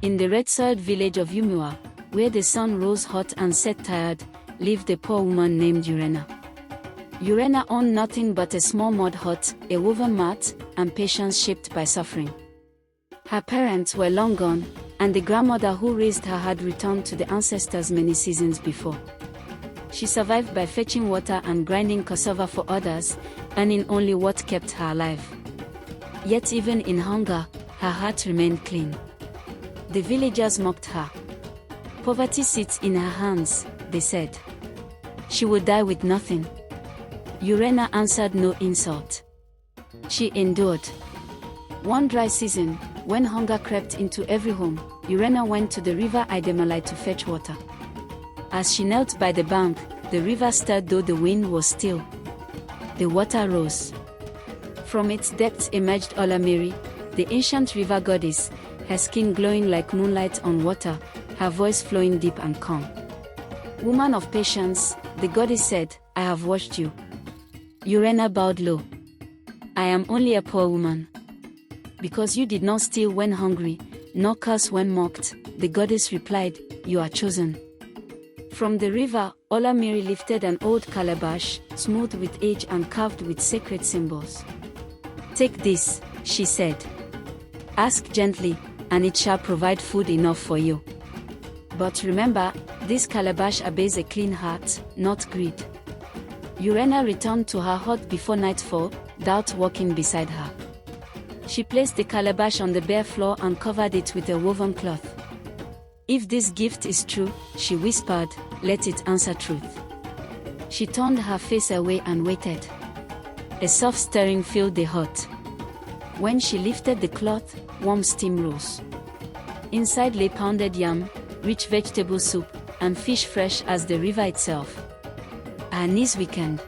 In the red-soiled village of Umua, where the sun rose hot and set tired, lived a poor woman named Urena. Urena owned nothing but a small mud hut, a woven mat, and patience shaped by suffering. Her parents were long gone, and the grandmother who raised her had returned to the ancestors many seasons before. She survived by fetching water and grinding cassava for others, earning only what kept her alive. Yet even in hunger, her heart remained clean. The villagers mocked her. "Poverty sits in her hands," they said. "She will die with nothing." Urena answered no insult. She endured. One dry season, when hunger crept into every home, Urena went to the river Idemalai to fetch water. As she knelt by the bank, the river stirred though the wind was still. The water rose. From its depths emerged Olamiri, the ancient river goddess, her skin glowing like moonlight on water, her voice flowing deep and calm. "Woman of patience," the goddess said, "I have watched you." Urena bowed low. "I am only a poor woman." "Because you did not steal when hungry, nor curse when mocked," the goddess replied, "you are chosen." From the river, Olamiri lifted an old calabash, smooth with age and carved with sacred symbols. "Take this," she said. "Ask gently, and it shall provide food enough for you. But remember, this calabash obeys a clean heart, not greed." Urena returned to her hut before nightfall, Doubt walking beside her. She placed the calabash on the bare floor and covered it with a woven cloth. "If this gift is true," she whispered, "let it answer truth." She turned her face away and waited. A soft stirring filled the hut. When she lifted the cloth, warm steam rose. Inside lay pounded yam, rich vegetable soup, and fish fresh as the river itself. Her knees weakened.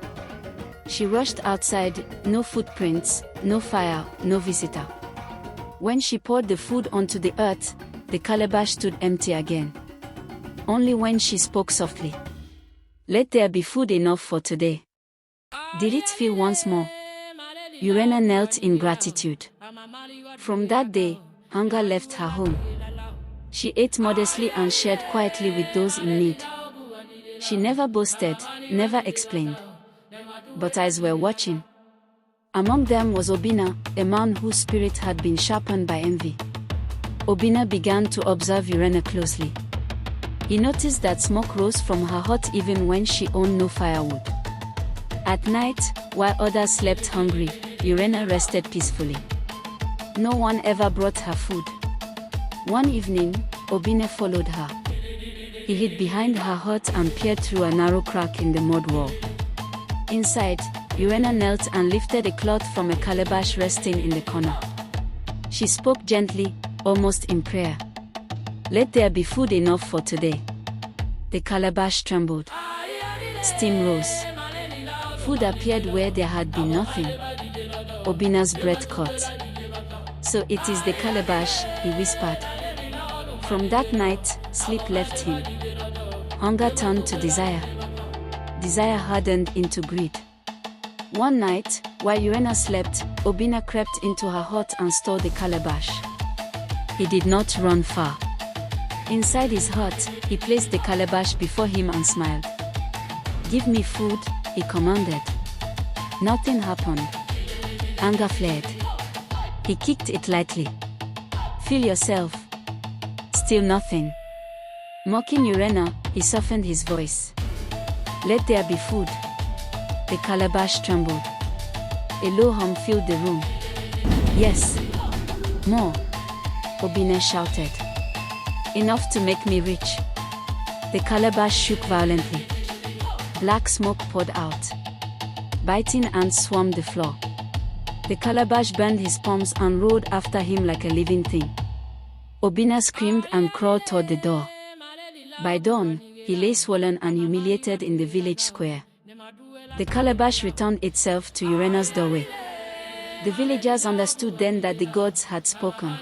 She rushed outside, no footprints, no fire, no visitor. When she poured the food onto the earth, the calabash stood empty again. Only when she spoke softly, "Let there be food enough for today." Did it fill once more? Urena knelt in gratitude. From that day, hunger left her home. She ate modestly and shared quietly with those in need. She never boasted, never explained. But eyes were watching. Among them was Obina, a man whose spirit had been sharpened by envy. Obina began to observe Urena closely. He noticed that smoke rose from her hut even when she owned no firewood. At night, while others slept hungry, Urena rested peacefully. No one ever brought her food. One evening, Obina followed her. He hid behind her hut and peered through a narrow crack in the mud wall. Inside, Urena knelt and lifted a cloth from a calabash resting in the corner. She spoke gently, almost in prayer. "Let there be food enough for today." The calabash trembled. Steam rose. Food appeared where there had been nothing. Obina's breath caught. "So it is the calabash," he whispered. From that night, sleep left him. Hunger turned to desire. Desire hardened into greed. One night, while Urena slept, Obina crept into her hut and stole the calabash. He did not run far. Inside his hut, he placed the calabash before him and smiled. "Give me food," he commanded. Nothing happened. Anger fled. He kicked it lightly. "Feel yourself." Still nothing. Mocking Urena, he softened his voice. "Let there be food." The calabash trembled. A low hum filled the room. "Yes. More," Obina shouted. "Enough to make me rich." The calabash shook violently. Black smoke poured out. Biting ants swarmed the floor. The calabash burned his palms and roared after him like a living thing. Obina screamed and crawled toward the door. By dawn, he lay swollen and humiliated in the village square. The calabash returned itself to Urena's doorway. The villagers understood then that the gods had spoken.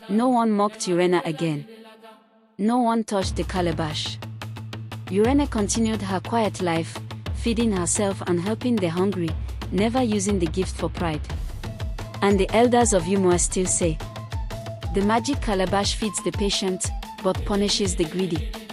No one mocked Urena again. No one touched the calabash. Urena continued her quiet life, feeding herself and helping the hungry, never using the gift for pride. And the elders of Yumua still say, the magic calabash feeds the patient, but punishes the greedy.